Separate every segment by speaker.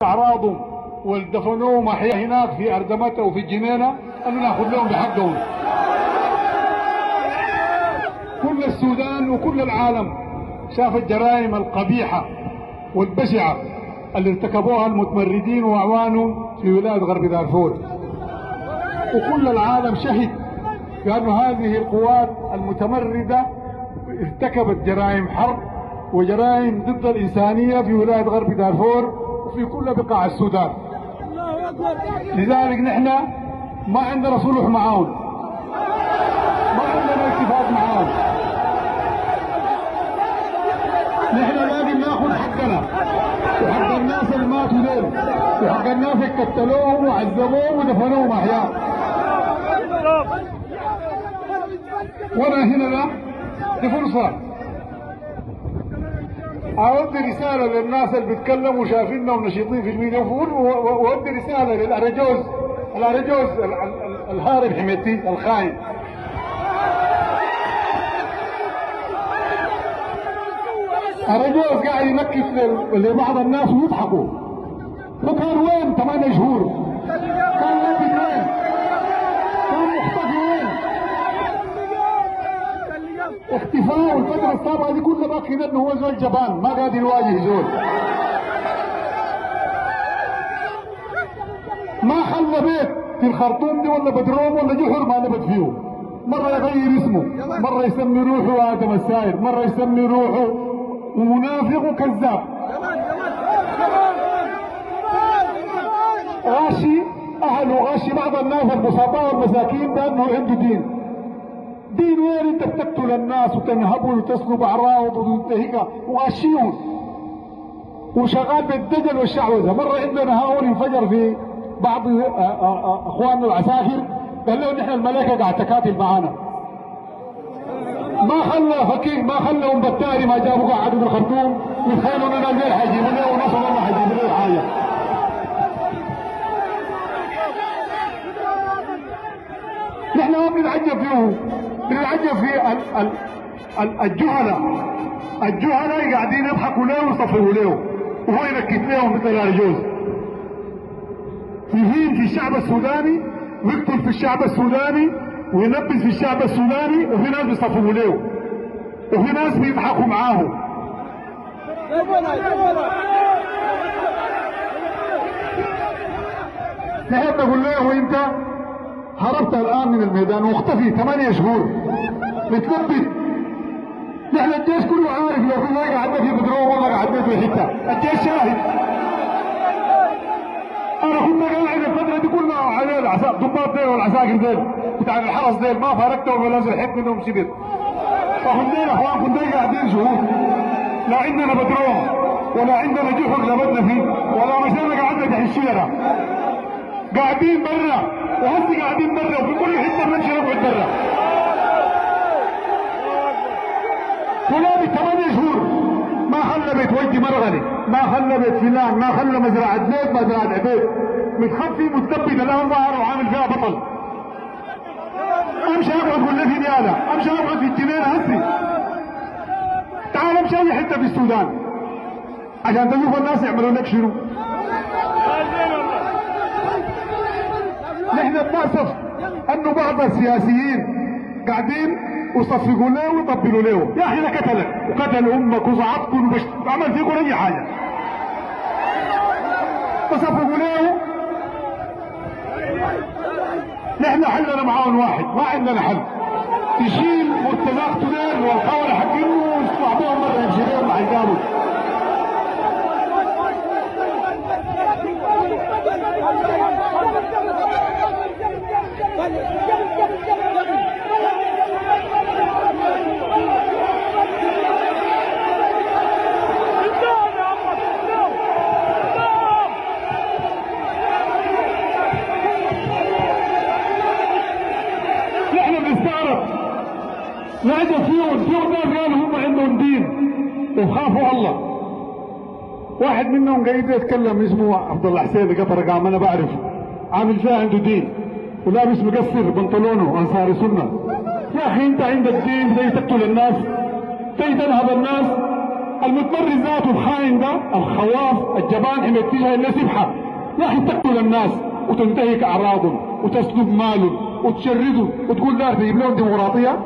Speaker 1: اعراضهم ودفنوهم احياء هناك في اردمته وفي الجنينه، انه ناخذ لهم بحقهم. كل السودان وكل العالم شاف الجرائم القبيحه والبشعه اللي ارتكبوها المتمردين واعوانهم في ولايه غرب دارفور، وكل العالم شهد بأن هذه القوات المتمرده ارتكبت جرائم حرب وجرائم ضد الانسانيه في ولايه غرب دارفور وفي كل بقاع السودان. لذلك نحن ما عندنا صلح معاهم، ما عندنا اتفاق معاهم، نحن لازم ناخذ حقنا وحق الناس اللي ماتوا دول وحق الناس اللي قتلوهم وعذبوهم ودفنوهم احياء. وانا هنا دي فرصه أودي رسالة للناس اللي بيتكلموا وشايفيننا ونشيطين في الميديا، وأودي رسالة للأرجوز الهارب حميتي الخاين. أرجوز قاعد ينكت لبعض الناس ويضحكوا. وكان وين 8 شهور؟ كان لابد وين؟ كان مختفي وين؟ اختفاء والفترة السابقة دي كلها باكي انه هو زول جبان ما قادر يواجه زول. ما حل بيت في الخرطوم دي ولا بدروم ولا جحر ما نبت فيه. مرة يغير اسمه، مرة يسمي روحه آدم الساير، مرة يسمي روحه ومنافق وكذاب. غاشي أهله، غاشي بعض الناس البسطاء والمساكين بأنه عنده دين. دين وين؟ انت بتقتل الناس وتنهبوا وتسلب اعراض وتنتهكها وغاشيهم وشغال بالدجل والشعوذه. مره عندنا هاون انفجر في بعض اخواننا العساكر، قال لهم نحن الملائكه قاعد تكاتل معانا. ما خلى فكير، ما خلى ام بتاري ما جابوا قاعدوا في الخرطوم يتخيلوا اننا الليل حيجيبوا له ونص الله حيجيبوا له حاجه. نحن ما بنتعجب فيهم، بنتعجب في الجهلاء قاعدين يضحكوا له ويصفروا له وهو ينكت لهم مثل الارجوز. يهين في الشعب السوداني ويقتل في الشعب السوداني وينبذ في الشعب السوداني، وفي ناس بيصفروا له وفي ناس بيضحكوا معاه. نحن نقول له انت هربت الان من الميدان ومختفي 8 شهور متثبت. نحن الجيش كله عارف لو كنا قعدنا في بدروم ولا قعدنا في حته، الجيش شاهد. انا كنت قاعد الفتره دي كلها على الضباط ديل والعساكر ديل بتاع الحرس ديل ما فارقتهم ولا زلحت منهم شبر. فكنا اخوان كنا قاعدين شهور لا عندنا بدروم ولا عندنا جحر لبدنا فيه ولا مشينا قعدنا تحت الشجره، قاعدين برا وهسه قاعدين برا وفي كل حته بنمشي نقعد برا. كلابي 8 شهور ما خلى بيت وجدي مرغني، ما خلى بيت فلان، ما خلى مزرعه زيت مزرعه عبيد، متخفي متثبت الان ظاهر وعامل فيها بطل. امشي اقعد ولا في دياله، امشي اقعد في الجنينه هسي. تعال امشي اي حته في السودان عشان تشوف الناس يعملوا لك شنو. نحن بنأسف انه بعض السياسيين قاعدين وصفقوا له ويطبلوا له. يا اخي ده قتلك وقتل امك وصعدكم وعمل فيكم اي حاجه. وصفقوا له. نحن حلنا معاهم واحد، ما عندنا حل. تشيل مرتزاق تدير والخونه حقينه ويصبحوهم مره يمشي لهم مع الجامل. نحن بنستغرب نعجب فيهم ناس قالوا هم عندهم دين وخافوا الله. واحد منهم قاعد يتكلم اسمه عبد الله حسين قطر، قام انا بعرف عامل فيها عنده دين ولابس مقصر بنطلونه انصاري سنه. يا اخي انت عندك دين زي تقتل الناس، زي تنهب الناس، المتمرد ذاته الخاين ده الخواف الجبان حين يتجه الى سبحه يا اخي تقتل الناس وتنتهك اعراضهم وتسلب مالهم وتشردهم وتقول دار تجيب لهم ديمقراطيه.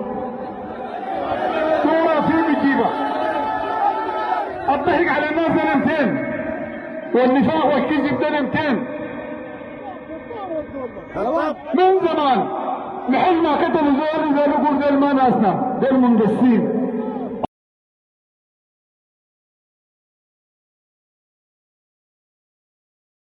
Speaker 1: صوره في بتجيبها الضحك على الناس ده 200 والنفاق والكذب ده 200 من زمان لحد ما كتبوا زي اللي قالوا زي ما ناسنا ده المندسين